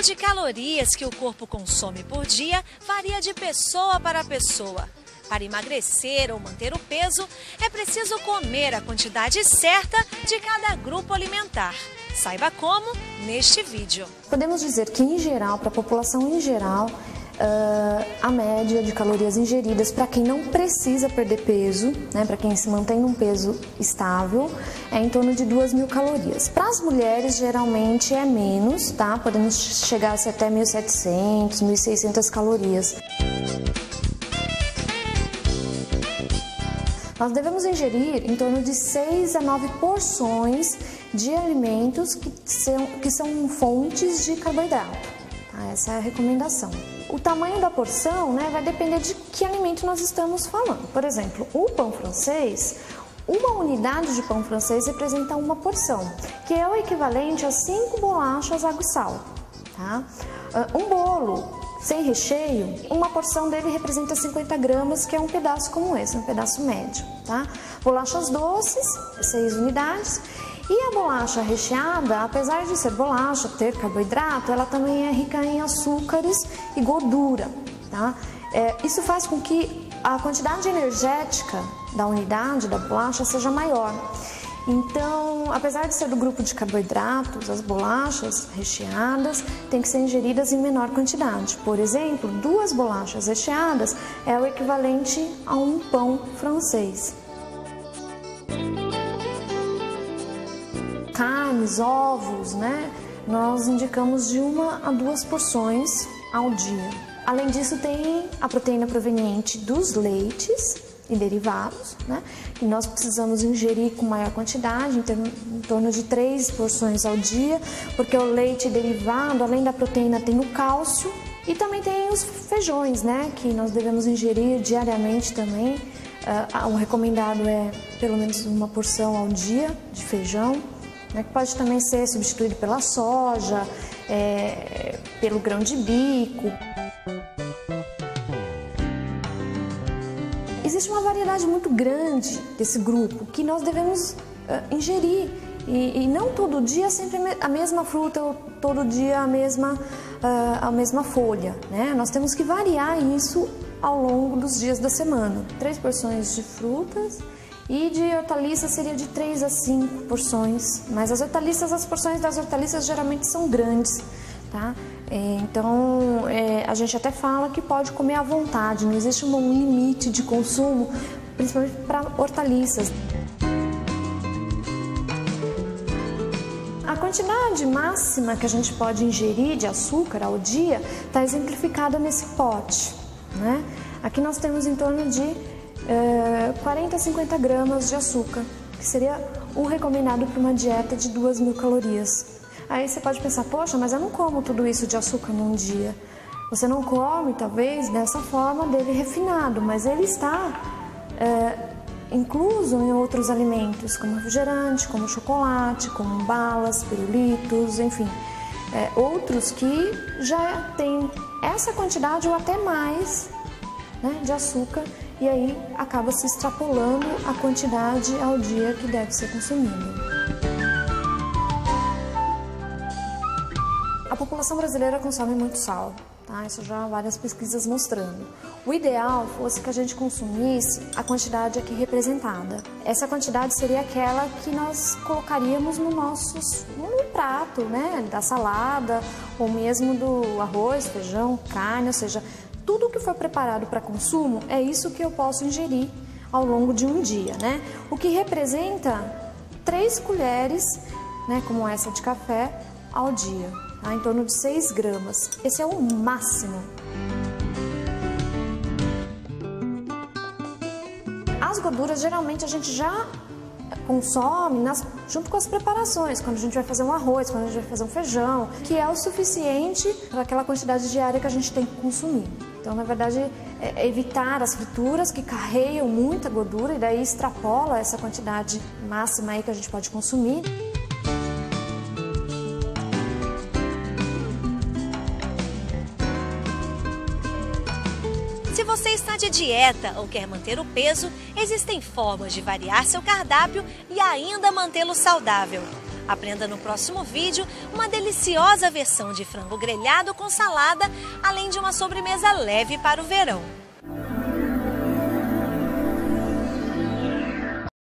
número de calorias que o corpo consome por dia varia de pessoa para pessoa. Para emagrecer ou manter o peso, é preciso comer a quantidade certa de cada grupo alimentar. Saiba como neste vídeo. Podemos dizer que, em geral, para a população em geral, a média de calorias ingeridas para quem não precisa perder peso, né, para quem se mantém num peso estável, é em torno de 2.000 calorias. Para as mulheres, geralmente é menos, tá? Podemos chegar até 1.700, 1.600 calorias. Nós devemos ingerir em torno de 6 a 9 porções de alimentos que são fontes de carboidrato. Tá? Essa é a recomendação. O tamanho da porção, né, vai depender de que alimento nós estamos falando. Por exemplo, o pão francês, uma unidade de pão francês representa uma porção, que é o equivalente a 5 bolachas água e sal. Tá? Um bolo sem recheio, uma porção dele representa 50 gramas, que é um pedaço como esse, um pedaço médio. Tá? Bolachas doces, 6 unidades. E a bolacha recheada, apesar de ser bolacha, ter carboidrato, ela também é rica em açúcares e gordura. Tá? Isso faz com que a quantidade energética da unidade da bolacha seja maior. Então, apesar de ser do grupo de carboidratos, as bolachas recheadas têm que ser ingeridas em menor quantidade. Por exemplo, 2 bolachas recheadas é o equivalente a um pão francês. Carnes, ovos, né? Nós indicamos de 1 a 2 porções ao dia. Além disso, tem a proteína proveniente dos leites e derivados, né? E nós precisamos ingerir com maior quantidade, em torno de 3 porções ao dia, porque o leite derivado, além da proteína, tem o cálcio e também tem os feijões, né? Que nós devemos ingerir diariamente também. O recomendado é pelo menos 1 porção ao dia de feijão, né? Que pode também ser substituído pela soja, pelo grão de bico. Existe uma variedade muito grande desse grupo que nós devemos ingerir e não todo dia sempre a mesma fruta ou todo dia a mesma folha, né? Nós temos que variar isso ao longo dos dias da semana. 3 porções de frutas e de hortaliças seria de 3 a 5 porções, mas as porções das hortaliças geralmente são grandes. Tá? Então, a gente até fala que pode comer à vontade, não existe um limite de consumo, principalmente para hortaliças. A quantidade máxima que a gente pode ingerir de açúcar ao dia está exemplificada nesse pote. Né? Aqui nós temos em torno de 40 a 50 gramas de açúcar, que seria o recomendado para uma dieta de 2.000 calorias. Aí você pode pensar, poxa, mas eu não como tudo isso de açúcar num dia. Você não come, talvez, dessa forma dele refinado, mas ele está incluso em outros alimentos, como refrigerante, como chocolate, como balas, pirulitos, enfim. Outros que já têm essa quantidade ou até mais, né, de açúcar, e aí acaba se extrapolando a quantidade ao dia que deve ser consumida. A população brasileira consome muito sal, tá? Isso já há várias pesquisas mostrando. O ideal fosse que a gente consumisse a quantidade aqui representada. Essa quantidade seria aquela que nós colocaríamos no prato, né? Da salada ou mesmo do arroz, feijão, carne, ou seja, tudo que for preparado para consumo é isso que eu posso ingerir ao longo de um dia, né? O que representa 3 colheres, né, como essa de café, ao dia. Em torno de 6 gramas. Esse é o máximo. As gorduras, geralmente, a gente já consome junto com as preparações, quando a gente vai fazer um arroz, quando a gente vai fazer um feijão, que é o suficiente para aquela quantidade diária que a gente tem que consumir. Então, na verdade, evitar as frituras que carregam muita gordura e daí extrapola essa quantidade máxima aí que a gente pode consumir. Se você está de dieta ou quer manter o peso, existem formas de variar seu cardápio e ainda mantê-lo saudável. Aprenda no próximo vídeo uma deliciosa versão de frango grelhado com salada, além de uma sobremesa leve para o verão.